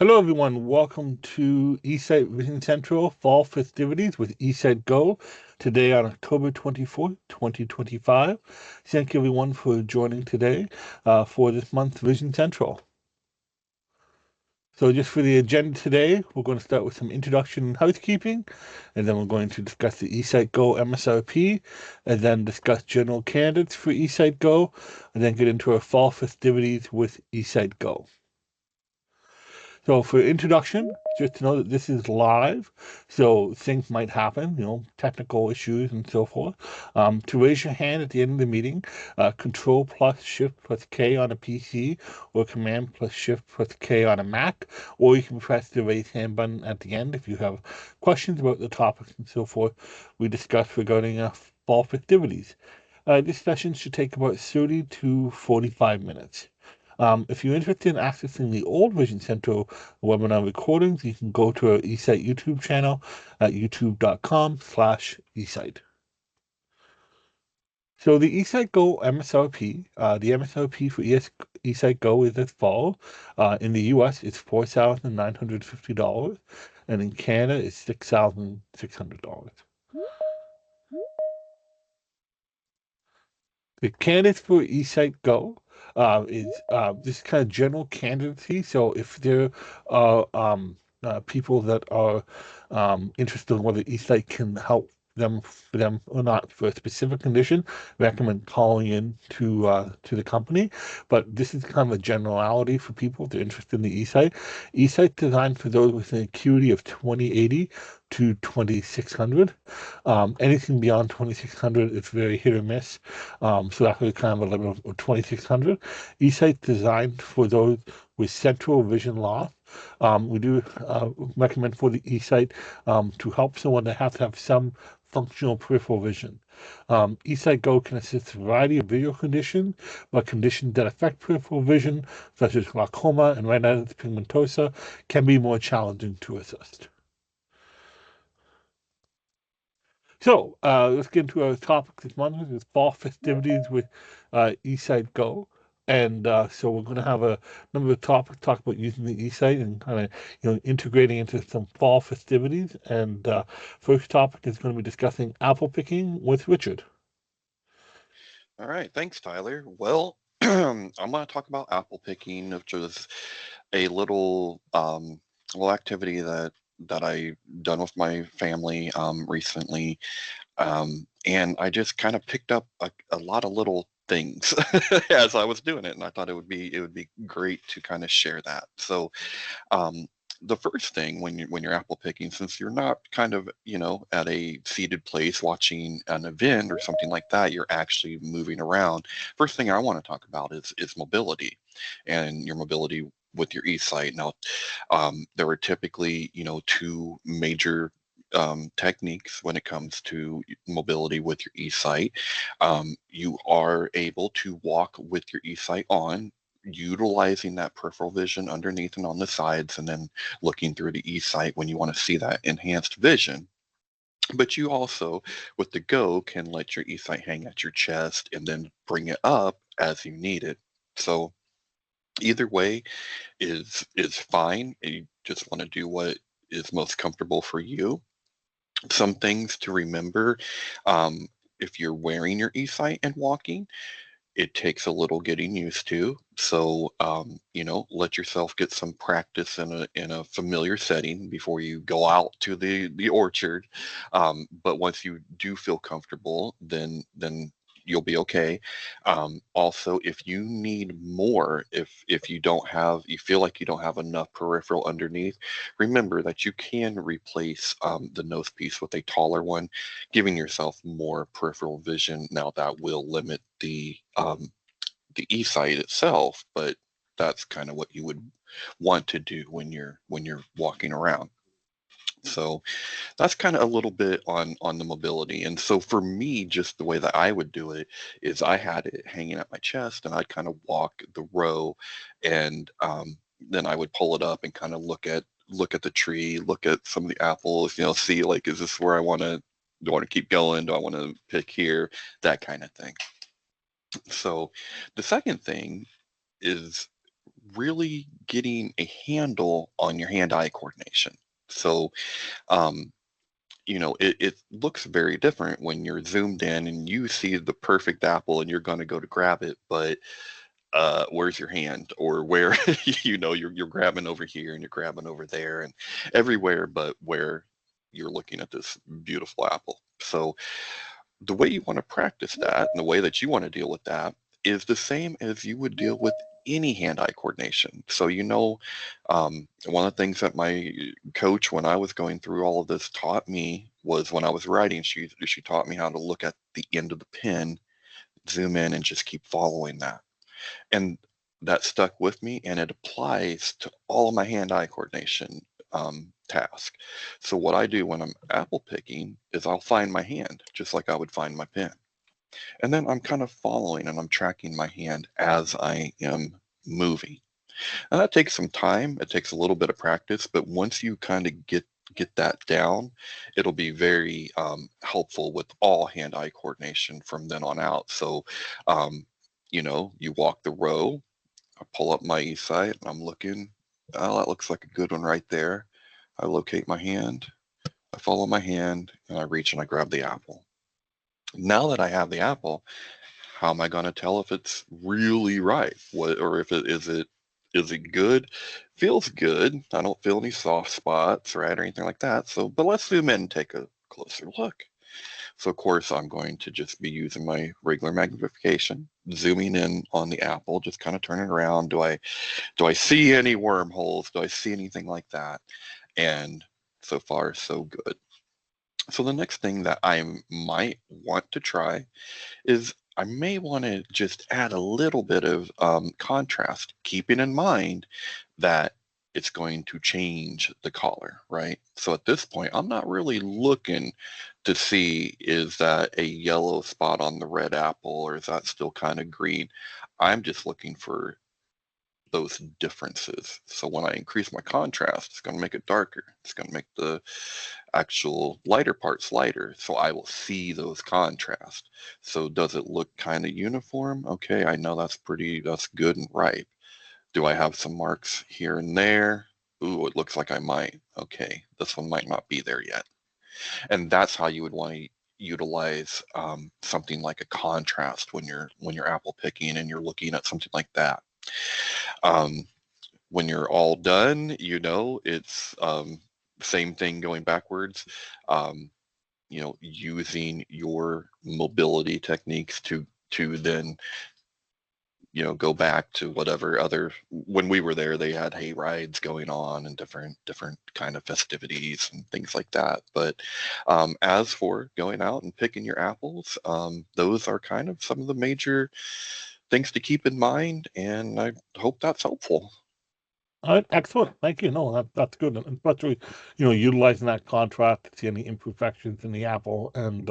Hello, everyone. Welcome to eSight Vision Central Fall Festivities with eSight Go today on October 24th, 2025. Thank you, everyone, for joining today for this month's Vision Central. So just for the agenda today, we're going to start with some introduction and housekeeping, and then we're going to discuss the eSight Go MSRP, and then discuss general candidates for eSight Go, and then get into our fall festivities with eSight Go. So for introduction, just to know that this is live, so things might happen, technical issues and so forth. To raise your hand at the end of the meeting, Control plus Shift plus K on a PC, or Command plus Shift plus K on a Mac, or you can press the raise hand button at the end if you have questions about the topics and so forth we discussed regarding fall festivities. This session should take about 30 to 45 minutes. If you're interested in accessing the old Vision Central webinar recordings, you can go to our eSight YouTube channel at youtube.com/eSight. So the eSight Go MSRP, the MSRP for eSight Go is as follows. In the US, it's $4,950, and in Canada, it's $6,600. The candidates for eSight Go is this kind of general candidacy. So if there are people that are interested in whether eSight can help them or not for a specific condition, recommend calling in to the company. But this is kind of a generality for people if they're interested in the eSight. eSight designed for those with an acuity of 2080 to 2600. Anything beyond 2600 is very hit or miss. So that's kind of a level of 2600. eSight designed for those with central vision loss. We do recommend for the eSight to help someone that have to have some functional peripheral vision. eSight Go can assist a variety of visual conditions, but conditions that affect peripheral vision, such as glaucoma and retinitis pigmentosa, can be more challenging to assist. So let's get into our topic this month. This is fall festivities with eSight Go. And so we're going to have a number of topics talk about using the eSight and kind of integrating into some fall festivities. And first topic is going to be discussing apple picking with Richard. All right, thanks, Tyler. Well, I'm going to talk about apple picking, which is a little activity that I done with my family recently, and I just kind of picked up a lot of little things as I was doing it, and I thought it would be great to kind of share that. So um, the first thing when you're apple picking, since you're not kind of at a seated place watching an event or something like that, you're actually moving around. First thing I want to talk about is mobility, and your mobility with your eSight. Now, there are typically two major techniques when it comes to mobility with your eSight. You are able to walk with your eSight on, utilizing that peripheral vision underneath and on the sides, and then looking through the eSight when you want to see that enhanced vision. But you also, with the Go, can let your eSight hang at your chest and then bring it up as you need it. So either way is fine. You just want to do what is most comfortable for you. Some things to remember, um, if you're wearing your eSight and walking, it takes a little getting used to. So, let yourself get some practice in a familiar setting before you go out to the orchard. But once you do feel comfortable, then you'll be okay. Also, if you need more, if you feel like you don't have enough peripheral underneath, remember that you can replace the nose piece with a taller one, giving yourself more peripheral vision. Now that will limit the eSight itself, but that's kind of what you would want to do when you're walking around. So that's kind of a little bit on the mobility. And so for me, just the way that I would do it is I had it hanging at my chest, and I'd kind of walk the row, and then I would pull it up and kind of look at the tree, look at some of the apples, see, like, is this where do I want to keep going? Do I want to pick here? That kind of thing. So the second thing is really getting a handle on your hand-eye coordination. So, um, it looks very different when you're zoomed in and you see the perfect apple and you're going to go to grab it, but where's your hand? Or where, you're grabbing over here and you're grabbing over there and everywhere but where you're looking at this beautiful apple. So the way you want to practice that and the way that you want to deal with that is the same as you would deal with any hand-eye coordination. So, one of the things that my coach, when I was going through all of this, taught me was when I was writing, she taught me how to look at the end of the pen, zoom in, and just keep following that. And that stuck with me, and it applies to all of my hand-eye coordination task. So what I do when I'm apple picking is I'll find my hand just like I would find my pen. And then I'm kind of following and I'm tracking my hand as I am moving. And that takes some time. It takes a little bit of practice, but once you kind of get that down, it'll be very helpful with all hand-eye coordination from then on out. So, you walk the row, I pull up my eSight, and I'm looking. Oh, that looks like a good one right there. I locate my hand, I follow my hand, and I reach and I grab the apple. Now that I have the apple, how am I going to tell if it's really right? What, or if it good? Feels good. I don't feel any soft spots, right, or anything like that. So, but let's zoom in and take a closer look. So of course I'm going to just be using my regular magnification, zooming in on the apple, just kind of turning around. Do I see any wormholes? Do I see anything like that? And so far so good. So the next thing that I might want to try is I may want to just add a little bit of contrast, keeping in mind that it's going to change the color, right? So at this point, I'm not really looking to see, is that a yellow spot on the red apple or is that still kind of green? I'm just looking for those differences. So when I increase my contrast, it's going to make it darker. It's going to make the actual lighter parts lighter. So I will see those contrasts. So does it look kind of uniform? Okay, I know that's good and ripe. Do I have some marks here and there? Ooh, it looks like I might. Okay, this one might not be there yet. And that's how you would want to utilize something like a contrast when you're apple picking and you're looking at something like that. Um, when you're all done, it's same thing going backwards. Um, using your mobility techniques to then go back to whatever other, when we were there they had hay rides going on and different kind of festivities and things like that. But as for going out and picking your apples, those are kind of some of the major things to keep in mind, and I hope that's helpful. All right, excellent. Thank you. No, that's good. And especially, utilizing that contrast to see any imperfections in the apple and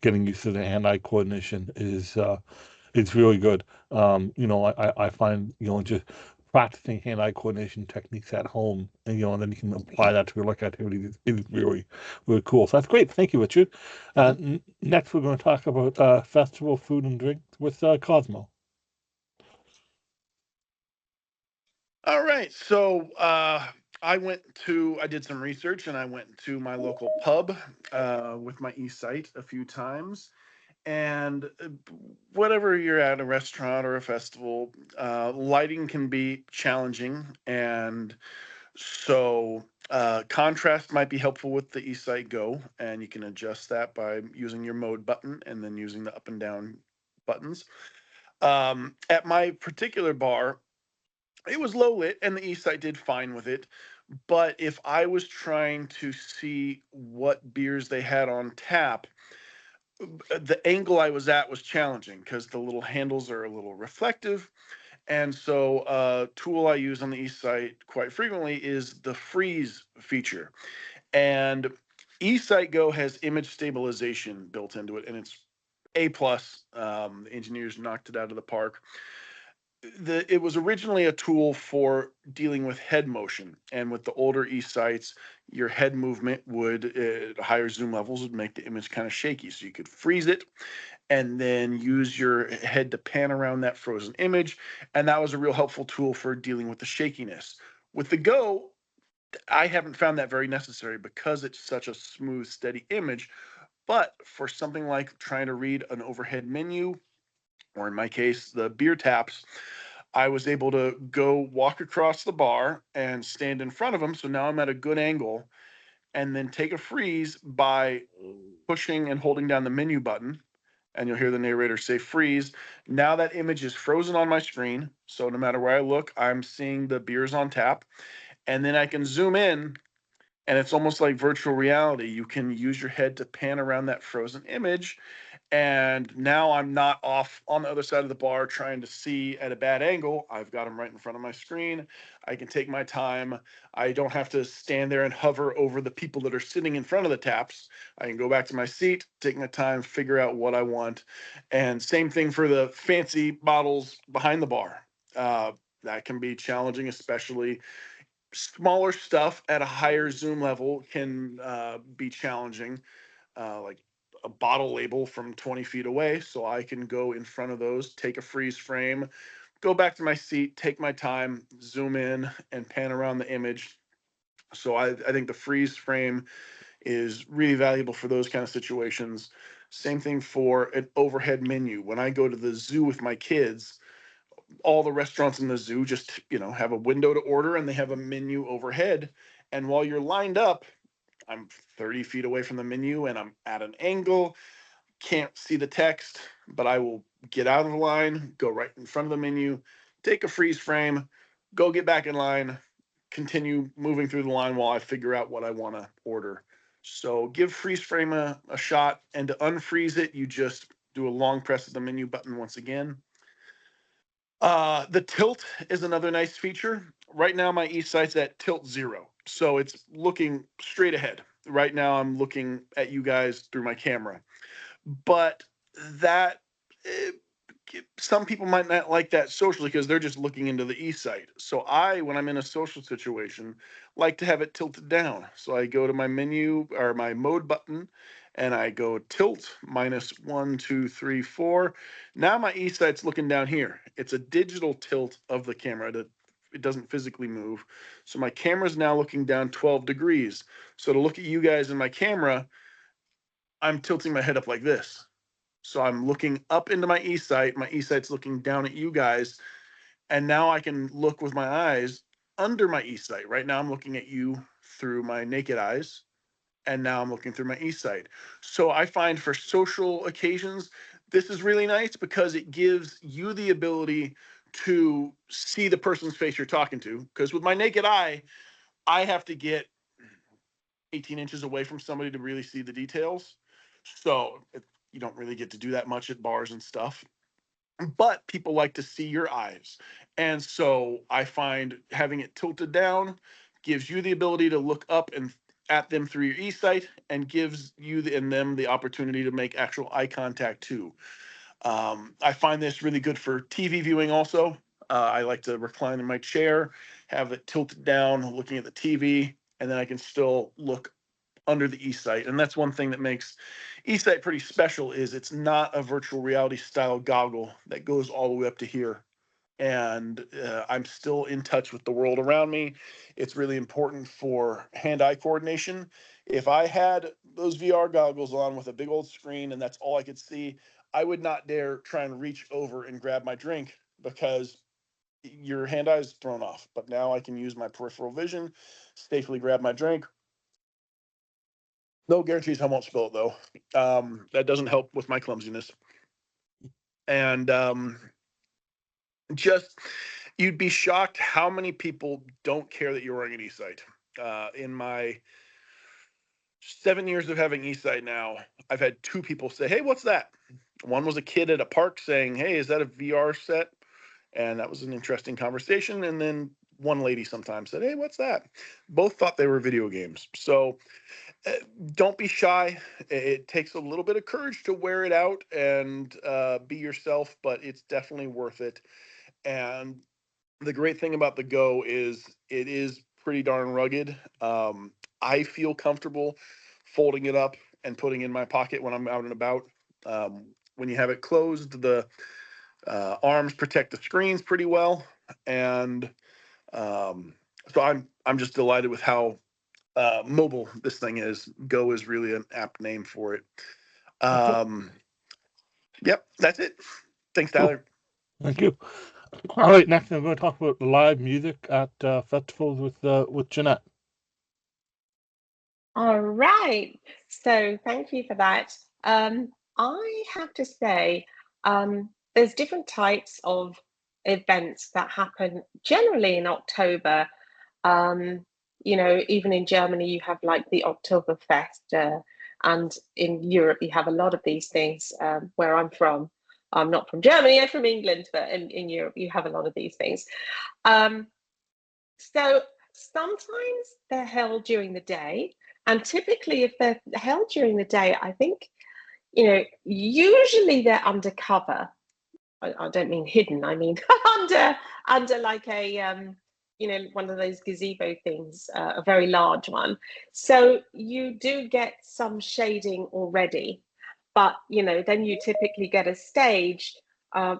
getting used to the hand-eye coordination is really good. I find, just practicing hand-eye coordination techniques at home and then you can apply that to your work activities is really, really cool. So that's great. Thank you, Richard. Next, we're going to talk about festival food and drink with Cosmo. All right. So I did some research and I went to my local pub with my eSight a few times. And whatever you're at, a restaurant or a festival, lighting can be challenging. And so contrast might be helpful with the eSight Go. And you can adjust that by using your mode button and then using the up and down buttons. At my particular bar, it was low lit and the eSight did fine with it. But if I was trying to see what beers they had on tap, the angle I was at was challenging because the little handles are a little reflective. And so a tool I use on the eSight quite frequently is the freeze feature. And eSight Go has image stabilization built into it, and it's A plus. The engineers knocked it out of the park. It was originally a tool for dealing with head motion, and with the older eSights, your head movement would at higher zoom levels would make the image kind of shaky, so you could freeze it and then use your head to pan around that frozen image. And that was a real helpful tool for dealing with the shakiness. With the Go, I haven't found that very necessary because it's such a smooth, steady image. But for something like trying to read an overhead menu, or in my case, the beer taps, I was able to go walk across the bar and stand in front of them. So now I'm at a good angle, and then take a freeze by pushing and holding down the menu button. And you'll hear the narrator say freeze. Now that image is frozen on my screen. So no matter where I look, I'm seeing the beers on tap. And then I can zoom in, and it's almost like virtual reality. You can use your head to pan around that frozen image, and now I'm not off on the other side of the bar trying to see at a bad angle. I've got them right in front of my screen. I can take my time. I don't have to stand there and hover over the people that are sitting in front of the taps. I can go back to my seat, take my time, figure out what I want. And same thing for the fancy bottles behind the bar. That can be challenging, especially smaller stuff at a higher zoom level can be challenging, like a bottle label from 20 feet away. So I can go in front of those, take a freeze frame, go back to my seat, take my time, zoom in, and pan around the image. So I think the freeze frame is really valuable for those kind of situations. Same thing for an overhead menu. When I go to the zoo with my kids, all the restaurants in the zoo just, have a window to order, and they have a menu overhead. And while you're lined up, I'm 30 feet away from the menu and I'm at an angle, can't see the text, but I will get out of the line, go right in front of the menu, take a freeze frame, go get back in line, continue moving through the line while I figure out what I want to order. So give freeze frame a shot, and to unfreeze it, you just do a long press of the menu button once again. The tilt is another nice feature. Right now, my eSight's at tilt 0, so it's looking straight ahead. Right now, I'm looking at you guys through my camera, but that eh, some people might not like that socially because they're just looking into the eSight. So when I'm in a social situation, like to have it tilted down. So I go to my menu or my mode button, and I go tilt -1, 2, 3, 4. Now my eSight's looking down here. It's a digital tilt of the camera. It doesn't physically move. So my camera's now looking down 12 degrees. So to look at you guys in my camera, I'm tilting my head up like this. So I'm looking up into my eSight. My eSight's looking down at you guys. And now I can look with my eyes under my eSight. Right now I'm looking at you through my naked eyes. And now I'm looking through my eSight. So I find for social occasions, this is really nice because it gives you the ability to see the person's face you're talking to. Because with my naked eye, I have to get 18 inches away from somebody to really see the details. So you don't really get to do that much at bars and stuff, but people like to see your eyes. And so I find having it tilted down gives you the ability to look up and at them through your eSight, and gives you and them the opportunity to make actual eye contact too. I find this really good for TV viewing also. I like to recline in my chair, have it tilted down, looking at the TV, and then I can still look under the eSight. And that's one thing that makes eSight pretty special, is it's not a virtual reality style goggle that goes all the way up to here. And I'm still in touch with the world around me. It's really important for hand-eye coordination. If I had those VR goggles on with a big old screen and that's all I could see, I would not dare try and reach over and grab my drink because your hand eye is thrown off. But now I can use my peripheral vision, safely grab my drink. No guarantees I won't spill it though. That doesn't help with my clumsiness. And just you'd be shocked how many people don't care that you're wearing an eSight. In my 7 years of having eSight now, I've had two people say, "Hey, what's that?" One was a kid at a park saying, "Hey, is that a VR set?" And that was an interesting conversation. And then one lady sometimes said, "Hey, what's that?" Both thought they were video games. So uh, don't be shy. It takes a little bit of courage to wear it out and be yourself, but it's definitely worth it. And the great thing about the Go is it is pretty darn rugged. I feel comfortable folding it up and putting it in my pocket when I'm out and about. Um, when you have it closed, the arms protect the screens pretty well, and so I'm just delighted with how mobile this thing is. Go is really an apt name for it. Yep, that's it. Thanks, Tyler. Thank you. All right, next I'm going to talk about live music at festivals with Jeanette. All right. So thank you for that. I have to say, there's different types of events that happen generally in October. Even in Germany, you have like the Oktoberfest, and in Europe, you have a lot of these things. Where I'm from, I'm not from Germany, I'm from England, but in Europe, you have a lot of these things. So sometimes they're held during the day, and typically, if they're held during the day, I think, usually they're undercover. I don't mean hidden, I mean under like a one of those gazebo things, a very large one. So you do get some shading already, but then you typically get a stage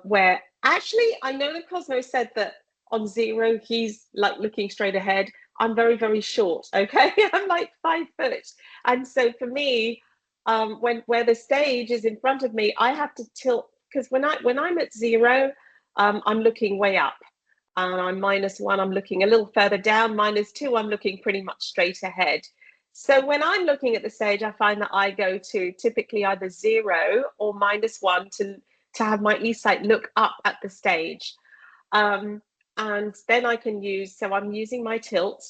where actually I know that Cosmo said that on Zero he's like looking straight ahead. I'm very, very short, okay? I'm like 5 foot, and so for me, where the stage is in front of me, I have to tilt, because when I'm at Zero, I'm looking way up, and I'm -1, I'm looking a little further down. -2, I'm looking pretty much straight ahead. So when I'm looking at the stage, I find that I go to typically either 0 or -1 to have my eSight look up at the stage. And then I can so I'm using my tilt,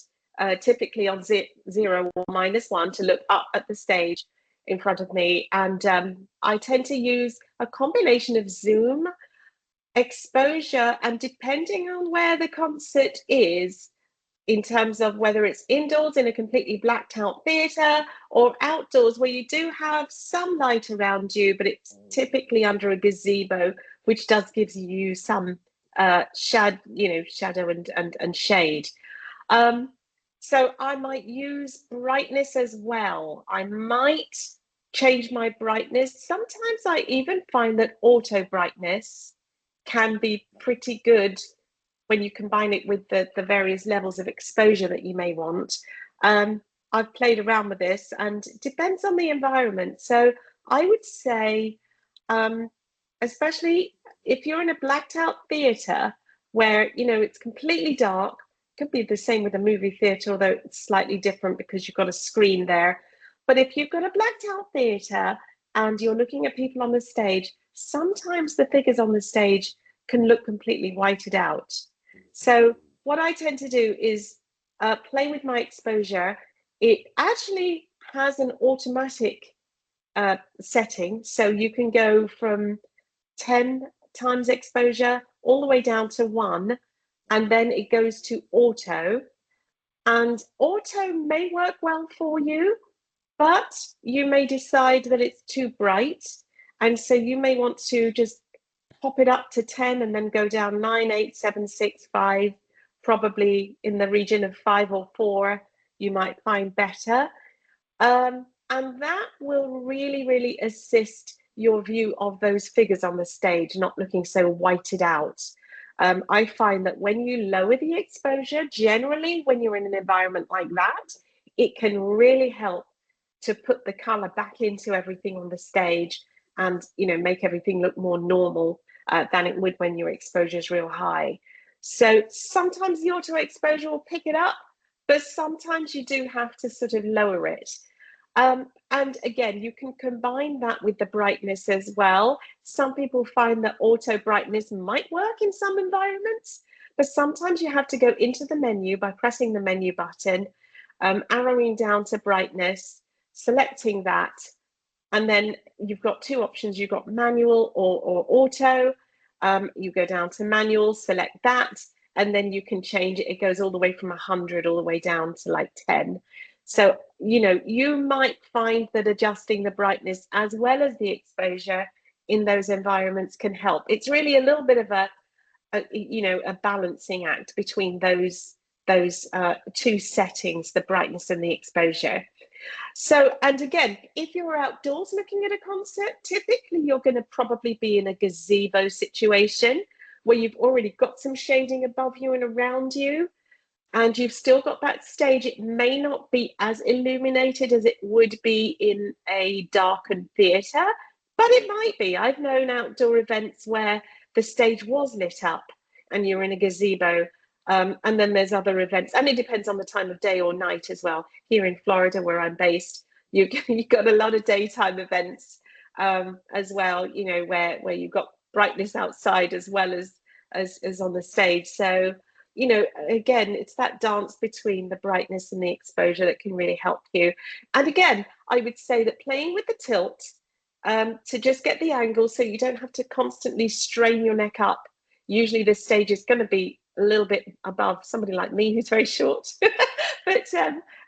typically on 0 or -1, to look up at the stage in front of me. And I tend to use a combination of zoom, exposure, and depending on where the concert is, in terms of whether it's indoors in a completely blacked out theatre or outdoors where you do have some light around you, but it's typically under a gazebo, which does gives you some shadow and shade. So I might use brightness as well. I might change my brightness. Sometimes I even find that auto brightness can be pretty good when you combine it with the various levels of exposure that you may want. I've played around with this, and it depends on the environment. So I would say, especially if you're in a blacked out theatre where it's completely dark, could be the same with a movie theatre, although it's slightly different because you've got a screen there. But if you've got a blacked out theatre and you're looking at people on the stage, sometimes the figures on the stage can look completely whited out. So what I tend to do is play with my exposure. It actually has an automatic setting, so you can go from 10 times exposure all the way down to 1, and then it goes to auto. And auto may work well for you, but you may decide that it's too bright, and so you may want to just pop it up to 10 and then go down 9, 8, 7, 6, 5, probably in the region of 5 or 4, you might find better. And that will really, really assist your view of those figures on the stage, not looking so whited out. I find that when you lower the exposure, generally when you're in an environment like that, it can really help to put the color back into everything on the stage and make everything look more normal than it would when your exposure is real high. So sometimes the auto exposure will pick it up, but sometimes you do have to sort of lower it. And again, you can combine that with the brightness as well. Some people find that auto brightness might work in some environments, but sometimes you have to go into the menu by pressing the menu button, arrowing down to brightness, selecting that, and then you've got 2 options. You've got manual or auto. You go down to manual, select that, and then you can change it. It goes all the way from 100 all the way down to like 10. So, you might find that adjusting the brightness as well as the exposure in those environments can help. It's really a little bit of a balancing act between those 2 settings, the brightness and the exposure. So, and again, if you're outdoors looking at a concert, typically you're going to probably be in a gazebo situation where you've already got some shading above you and around you, and you've still got that stage. It may not be as illuminated as it would be in a darkened theatre, but it might be. I've known outdoor events where the stage was lit up and you're in a gazebo. And then there's other events, and it depends on the time of day or night as well. Here in Florida, where I'm based, you've got a lot of daytime events as well, you know, where you've got brightness outside as well as on the stage. So, you know, again, it's that dance between the brightness and the exposure that can really help you. And again, I would say that playing with the tilt to just get the angle so you don't have to constantly strain your neck up. Usually the stage is going to be a little bit above somebody like me who's very short, but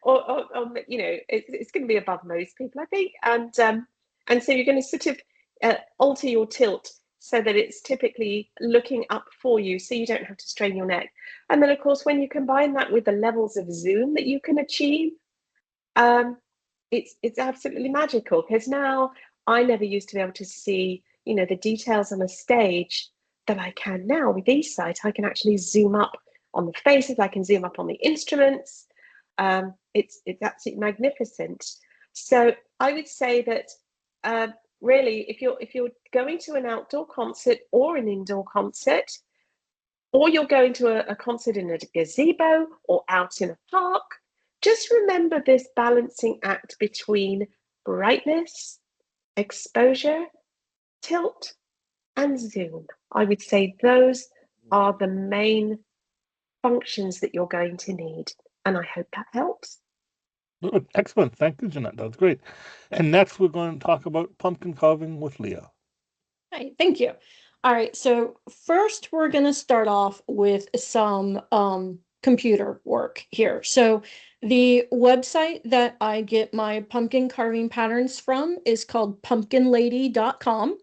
or you know, it's going to be above most people, I think. And so you're going to sort of alter your tilt so that it's typically looking up for you, so you don't have to strain your neck. And then, of course, when you combine that with the levels of zoom that you can achieve, it's absolutely magical. Because now I never used to be able to see, you know, the details on a stage that I can now with eSight. I can actually zoom up on the faces. I can zoom up on the instruments. It's absolutely magnificent. So I would say that really, if you're going to an outdoor concert or an indoor concert, or you're going to a concert in a gazebo or out in a park, just remember this balancing act between brightness, exposure, tilt, and zoom. I would say those are the main functions that you're going to need. And I hope that helps. Good. Excellent. Thank you, Jeanette. That's great. And next, we're going to talk about pumpkin carving with Leah. Hi, thank you. All right, so first we're going to start off with some computer work here. So the website that I get my pumpkin carving patterns from is called pumpkinlady.com.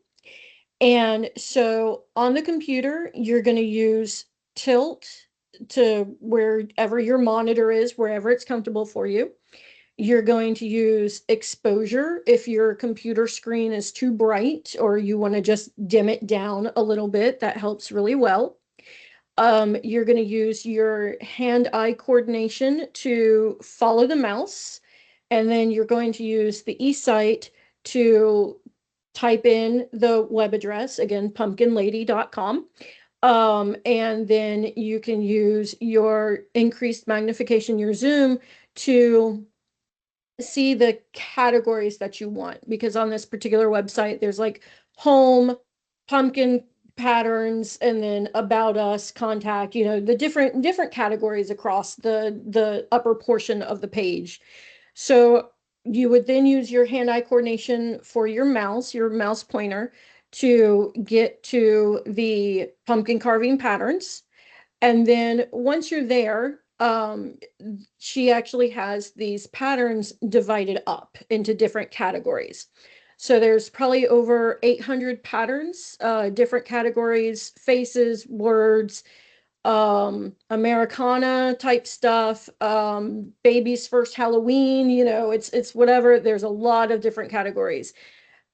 And so on the computer, you're going to use tilt to wherever your monitor is, wherever it's comfortable for you. You're going to use exposure if your computer screen is too bright or you want to just dim it down a little bit. That helps really well. You're going to use your hand-eye coordination to follow the mouse. And then you're going to use the eSight to type in the web address, again, pumpkinlady.com. And then you can use your increased magnification, your zoom, to see the categories that you want, because on this particular website there's like home, pumpkin patterns, and then about us, contact, you know, the different categories across the upper portion of the page. So you would then use your hand-eye coordination for your mouse pointer, to get to the pumpkin carving patterns. And then once you're there, she actually has these patterns divided up into different categories. So there's probably over 800 patterns, different categories: faces, words, Americana type stuff, baby's first Halloween, you know, it's whatever. There's a lot of different categories,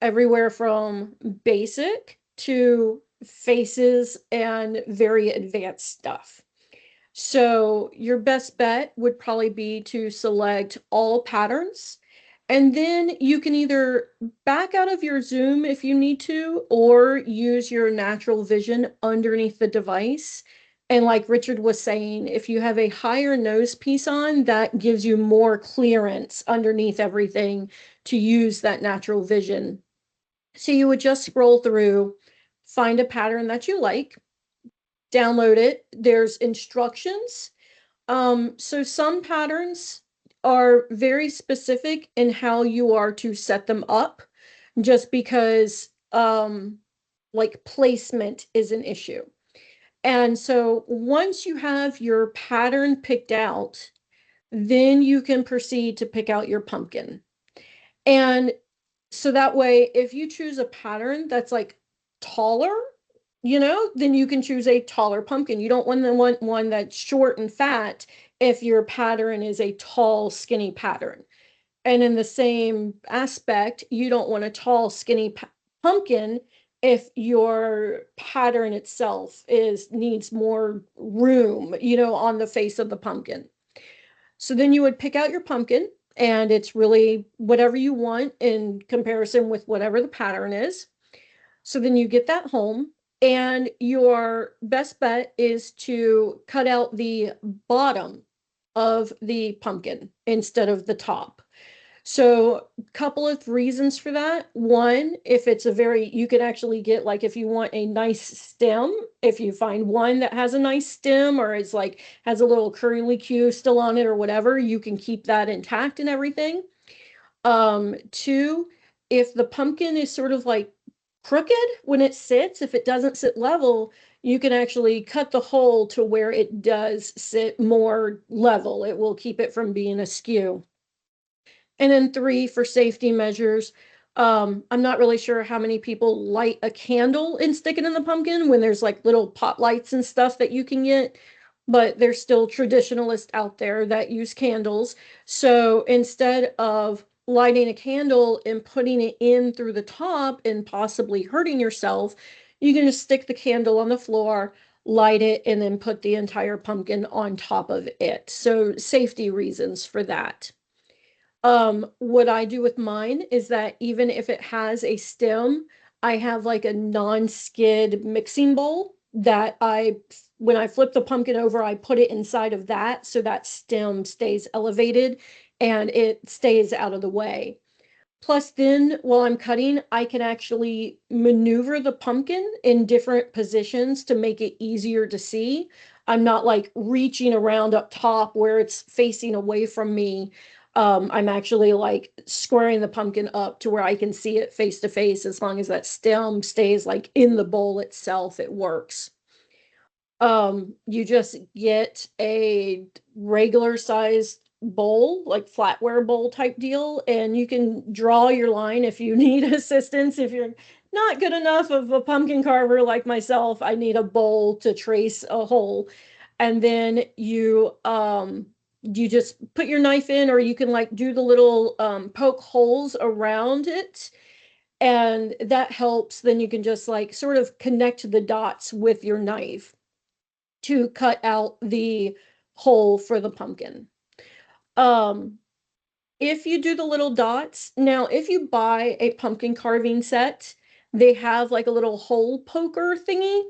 everywhere from basic to faces and very advanced stuff. So your best bet would probably be to select all patterns, and then you can either back out of your zoom if you need to, or use your natural vision underneath the device. And like Richard was saying, if you have a higher nose piece on, that gives you more clearance underneath everything to use that natural vision. So you would just scroll through, find a pattern that you like, download it. There's instructions. So some patterns are very specific in how you are to set them up, just because like placement is an issue. And so once you have your pattern picked out, then you can proceed to pick out your pumpkin. And so that way, if you choose a pattern that's like taller, you know, then you can choose a taller pumpkin. You don't want one that's short and fat if your pattern is a tall, skinny pattern. And in the same aspect, you don't want a tall, skinny pumpkin if your pattern itself needs more room, on the face of the pumpkin. So then you would pick out your pumpkin, and it's really whatever you want in comparison with whatever the pattern is. So then you get that home, and your best bet is to cut out the bottom of the pumpkin instead of the top. So, couple of reasons for that. One, if it's you can actually get, like, if you want a nice stem, if you find one that has a nice stem or is like has a little curly Q still on it or whatever, you can keep that intact and everything. Two, if the pumpkin is sort of like crooked when it sits, if it doesn't sit level, you can actually cut the hole to where it does sit more level. It will keep it from being askew. And then three, for safety measures, I'm not really sure how many people light a candle and stick it in the pumpkin when there's like little pot lights and stuff that you can get, but there's still traditionalists out there that use candles. So instead of lighting a candle and putting it in through the top and possibly hurting yourself, you can just stick the candle on the floor, light it, and then put the entire pumpkin on top of it. So safety reasons for that. What I do with mine is that even if it has a stem, I have like a non-skid mixing bowl that when I flip the pumpkin over, I put it inside of that so that stem stays elevated and it stays out of the way. Plus, then while I'm cutting, I can actually maneuver the pumpkin in different positions to make it easier to see. I'm not like reaching around up top where it's facing away from me. I'm actually like squaring the pumpkin up to where I can see it face to face. As long as that stem stays like in the bowl itself, it works. You just get a regular sized bowl, like flatware bowl type deal, and you can draw your line if you need assistance. If you're not good enough of a pumpkin carver like myself, I need a bowl to trace a hole. And then you just put your knife in, or you can like do the little poke holes around it, and that helps. Then you can just like sort of connect the dots with your knife to cut out the hole for the pumpkin. Um, if you do the little dots, now if you buy a pumpkin carving set, they have like a little hole poker thingy.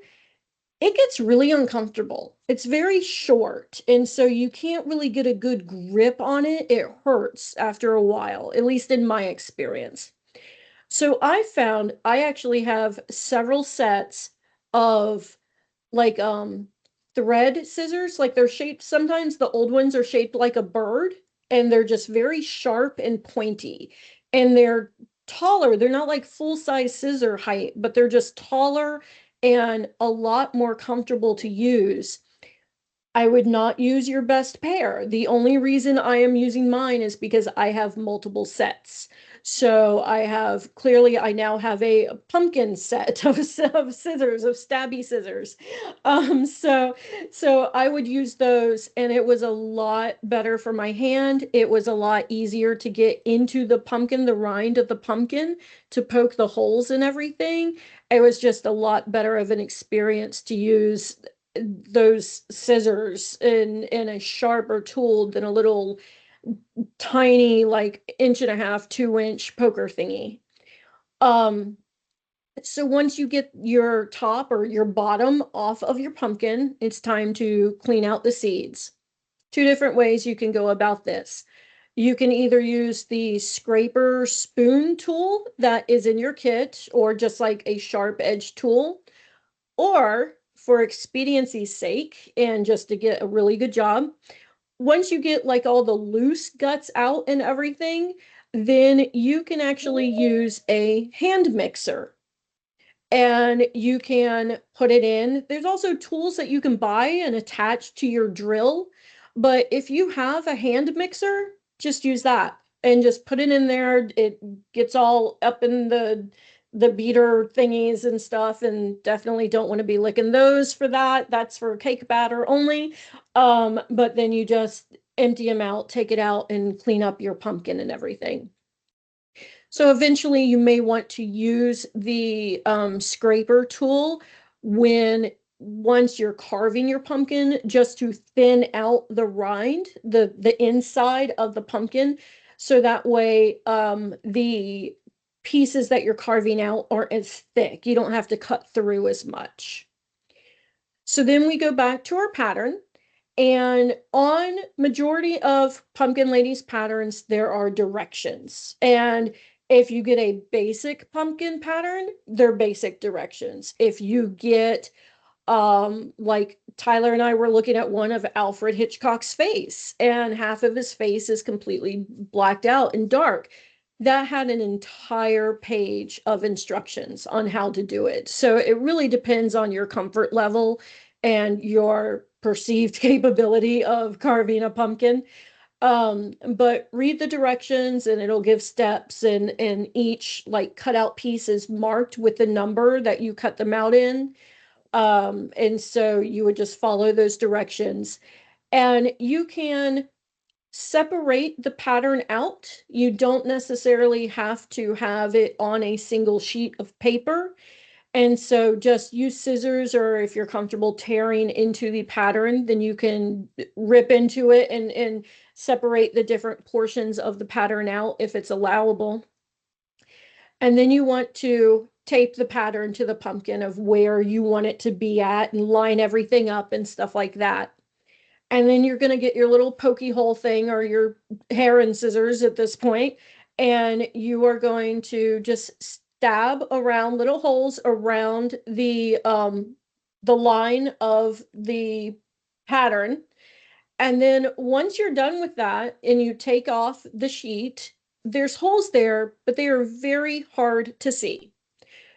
It gets really uncomfortable. It's very short, and so you can't really get a good grip on it. It hurts after a while, at least in my experience. So I found I actually have several sets of like thread scissors. Like they're shaped, sometimes the old ones are shaped like a bird, and they're just very sharp and pointy, and they're taller. They're not like full size scissor height, but they're just taller and a lot more comfortable to use. I would not use your best pair. The only reason I am using mine is because I have multiple sets. So I now have a pumpkin set of scissors, of stabby scissors. So I would use those, and it was a lot better for my hand. It was a lot easier to get into the pumpkin, the rind of the pumpkin, to poke the holes and everything. It was just a lot better of an experience to use those scissors in a sharper tool than a little tiny like inch and a half, 2-inch poker thingy. So once you get your top or your bottom off of your pumpkin, it's time to clean out the seeds. Two different ways you can go about this. You can either use the scraper spoon tool that is in your kit, or just like a sharp edge tool, or for expediency's sake, and just to get a really good job, once you get like all the loose guts out and everything, then you can actually use a hand mixer, and you can put it in. There's also tools that you can buy and attach to your drill. But if you have a hand mixer, just use that and just put it in there. It gets all up in the beater thingies and stuff, and definitely don't want to be licking those for that. That's for cake batter only. But then you just empty them out, take it out, and clean up your pumpkin and everything. So eventually you may want to use the scraper tool once you're carving your pumpkin, just to thin out the rind, the inside of the pumpkin, so that way the pieces that you're carving out aren't as thick. You don't have to cut through as much. So then we go back to our pattern, and on majority of Pumpkin Ladies patterns, there are directions. And if you get a basic pumpkin pattern, they're basic directions. If you get like Tyler and I were looking at one of Alfred Hitchcock's face, and half of his face is completely blacked out and dark. That had an entire page of instructions on how to do it. So it really depends on your comfort level and your perceived capability of carving a pumpkin. But read the directions and it'll give steps, and each like cutout piece is marked with the number that you cut them out in. And so you would just follow those directions, and you can separate the pattern out. You don't necessarily have to have it on a single sheet of paper. And so just use scissors, or if you're comfortable tearing into the pattern, then you can rip into it and separate the different portions of the pattern out if it's allowable. And then you want to tape the pattern to the pumpkin of where you want it to be at, and line everything up and stuff like that. And then you're going to get your little pokey hole thing, or your hair and scissors at this point, and you are going to just stab around little holes around the line of the pattern. And then once you're done with that and you take off the sheet, there's holes there, but they are very hard to see.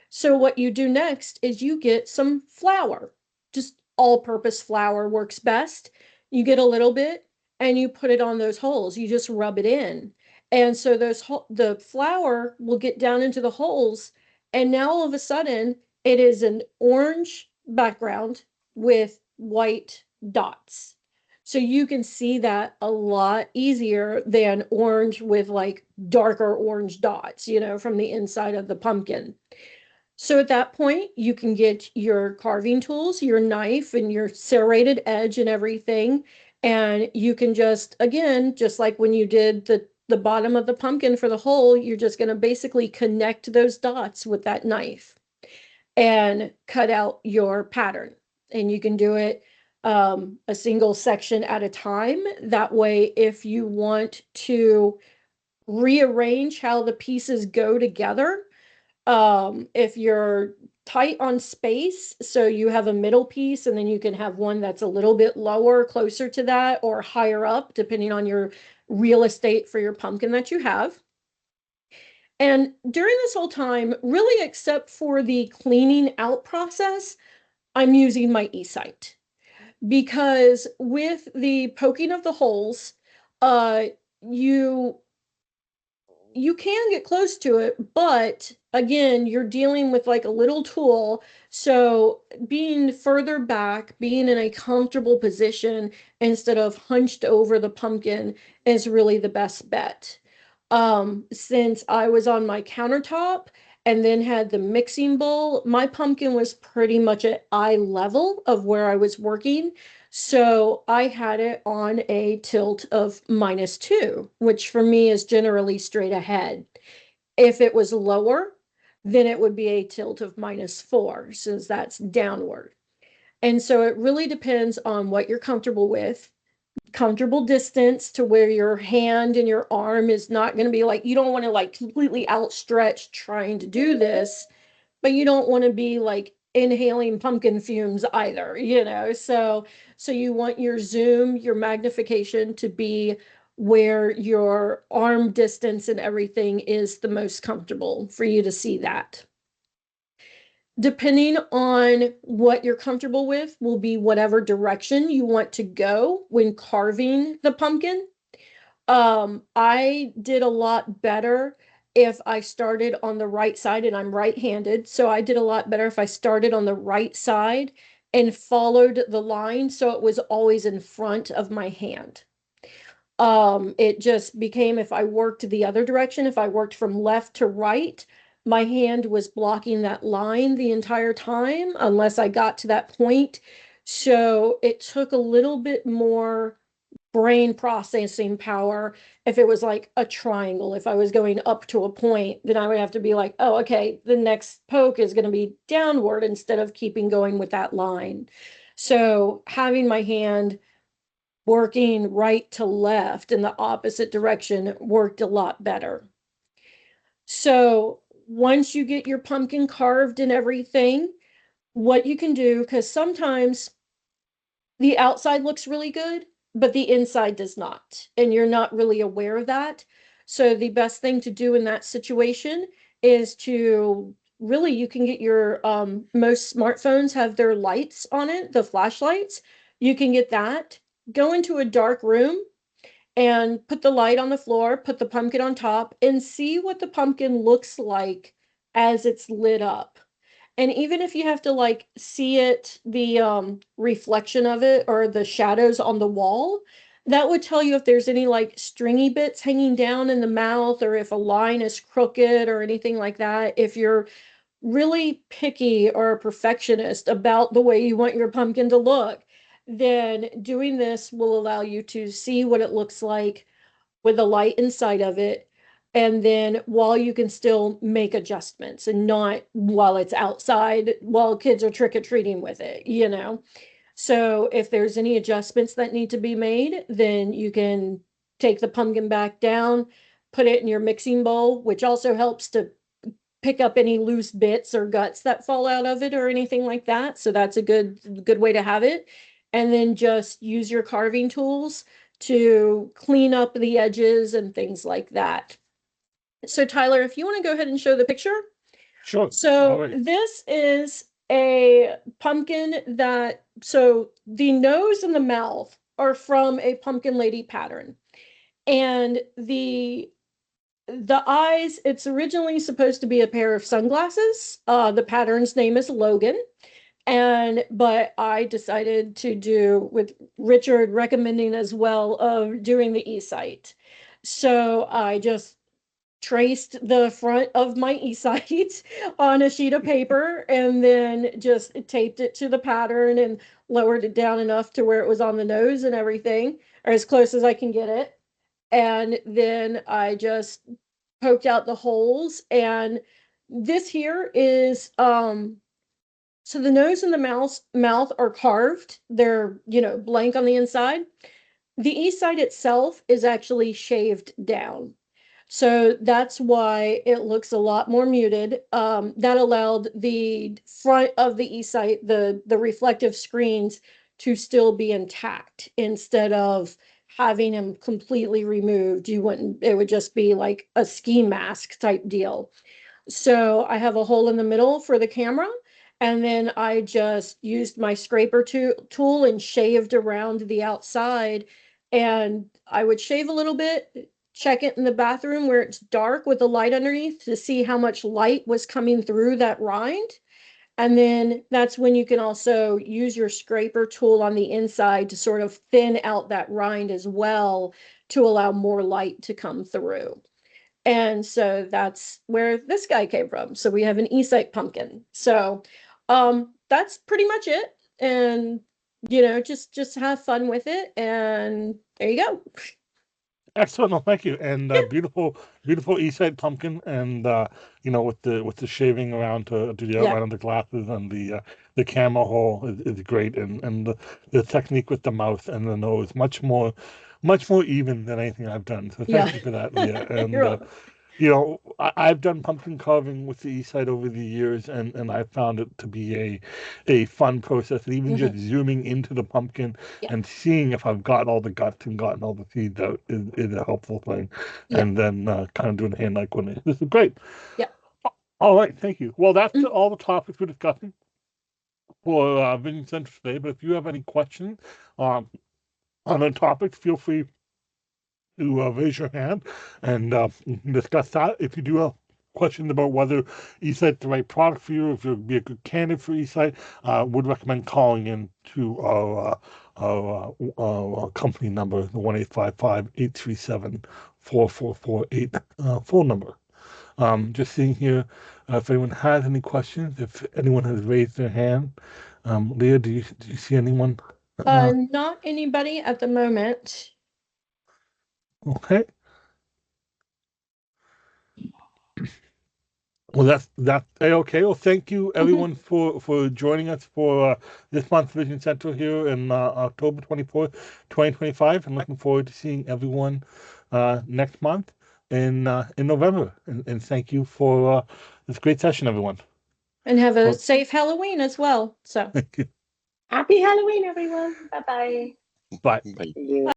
So what you do next is you get some flour. Just all-purpose flour works best. You get a little bit and you put it on those holes. You just rub it in. And so the flour will get down into the holes, and now all of a sudden it is an orange background with white dots. So you can see that a lot easier than orange with like darker orange dots, from the inside of the pumpkin. So at that point, you can get your carving tools, your knife, and your serrated edge and everything. And you can just, again, just like when you did the bottom of the pumpkin for the hole, you're just going to basically connect those dots with that knife and cut out your pattern. And you can do it a single section at a time. That way, if you want to rearrange how the pieces go together, if you're tight on space, so you have a middle piece and then you can have one that's a little bit lower, closer to that, or higher up, depending on your real estate for your pumpkin that you have. And during this whole time, really, except for the cleaning out process, I'm using my eSight, because with the poking of the holes, uh, you you can get close to it, but again, you're dealing with like a little tool. So being further back, being in a comfortable position instead of hunched over the pumpkin is really the best bet. Since I was on my countertop and then had the mixing bowl, my pumpkin was pretty much at eye level of where I was working. So I had it on a tilt of -2, which for me is generally straight ahead. If it was lower, then it would be a tilt of -4, since that's downward. And so it really depends on what you're comfortable with. Comfortable distance to where your hand and your arm is not going to be like, you don't want to like completely outstretch trying to do this, but you don't want to be like inhaling pumpkin fumes either, so you want your zoom, your magnification to be where your arm distance and everything is the most comfortable for you to see that. Depending on what you're comfortable with will be whatever direction you want to go when carving the pumpkin. I did a lot better if I started on the right side, and I'm right-handed. So I did a lot better if I started on the right side and followed the line, so it was always in front of my hand. It just became, if I worked the other direction, if I worked from left to right, my hand was blocking that line the entire time unless I got to that point. So it took a little bit more brain processing power if it was like a triangle. If I was going up to a point, then I would have to be like, oh, okay, the next poke is going to be downward instead of keeping going with that line. So having my hand working right to left in the opposite direction worked a lot better. So once you get your pumpkin carved and everything, what you can do, because sometimes the outside looks really good, but the inside does not, and you're not really aware of that. So the best thing to do in that situation is to really, you can get your most smartphones have their lights on it, the flashlights. You can get that. Go into a dark room and put the light on the floor, put the pumpkin on top, and see what the pumpkin looks like as it's lit up. And even if you have to like see it, the reflection of it or the shadows on the wall, that would tell you if there's any like stringy bits hanging down in the mouth, or if a line is crooked or anything like that. If you're really picky or a perfectionist about the way you want your pumpkin to look, then doing this will allow you to see what it looks like with the light inside of it. And then while you can still make adjustments and not while it's outside, while kids are trick or treating with it, you know? So if there's any adjustments that need to be made, then you can take the pumpkin back down, put it in your mixing bowl, which also helps to pick up any loose bits or guts that fall out of it or anything like that. So that's a good way to have it. And then just use your carving tools to clean up the edges and things like that. So Tyler, if you want to go ahead and show the picture. Sure. All So right. this is a pumpkin so the nose and the mouth are from a pumpkin lady pattern. And the eyes, it's originally supposed to be a pair of sunglasses. The pattern's name is Logan. But I decided to do, with Richard recommending as well, of doing the eSight. So I just traced the front of my eSight on a sheet of paper and then just taped it to the pattern and lowered it down enough to where it was on the nose and everything, or as close as I can get it. And then I just poked out the holes. And this here is so the nose and the mouth are carved. They're, blank on the inside. The east side itself is actually shaved down. So that's why it looks a lot more muted. That allowed the front of the eSight, the reflective screens, to still be intact instead of having them completely removed. It would just be like a ski mask type deal. So I have a hole in the middle for the camera. And then I just used my scraper tool and shaved around the outside. And I would shave a little bit, check it in the bathroom where it's dark with the light underneath to see how much light was coming through that rind. And then that's when you can also use your scraper tool on the inside to sort of thin out that rind as well to allow more light to come through. And so that's where this guy came from. So we have an eSight pumpkin. So that's pretty much it. And just have fun with it. And there you go. Excellent. No, thank you. And beautiful, beautiful eSight pumpkin, and with the shaving around to do the outline Yeah. of the glasses, and the camera hole is great, and the technique with the mouth and the nose much more even than anything I've done. So Yeah. thank you for that, Leah. And You're welcome. I've done pumpkin carving with the eSight over the years, and I found it to be a fun process. And even just zooming into the pumpkin Yeah. and seeing if I've got all the guts and gotten all the seeds out is a helpful thing. Yeah. And then kind of doing a hand-eye coordination. This is great. Yeah. All right, thank you. Well, that's all the topics we're discussing for Vision Center today. But if you have any questions on a topic, feel free to raise your hand and discuss that. If you do have questions about whether eSight's the right product for you, if you'd be a good candidate for eSight, would recommend calling in to our company number, the 1-855-837-4448 phone number. Just seeing here, if anyone has any questions, if anyone has raised their hand. Leah, do you see anyone? Not anybody at the moment. Okay. Well, that's okay. Well, thank you everyone for joining us for this month's Vision Central here in October 24th, 2025, and looking forward to seeing everyone next month in November. And thank you for this great session, everyone. And have a Well, safe Halloween as well. So thank you. Happy Halloween, everyone. Bye-bye. Bye. Bye. See you.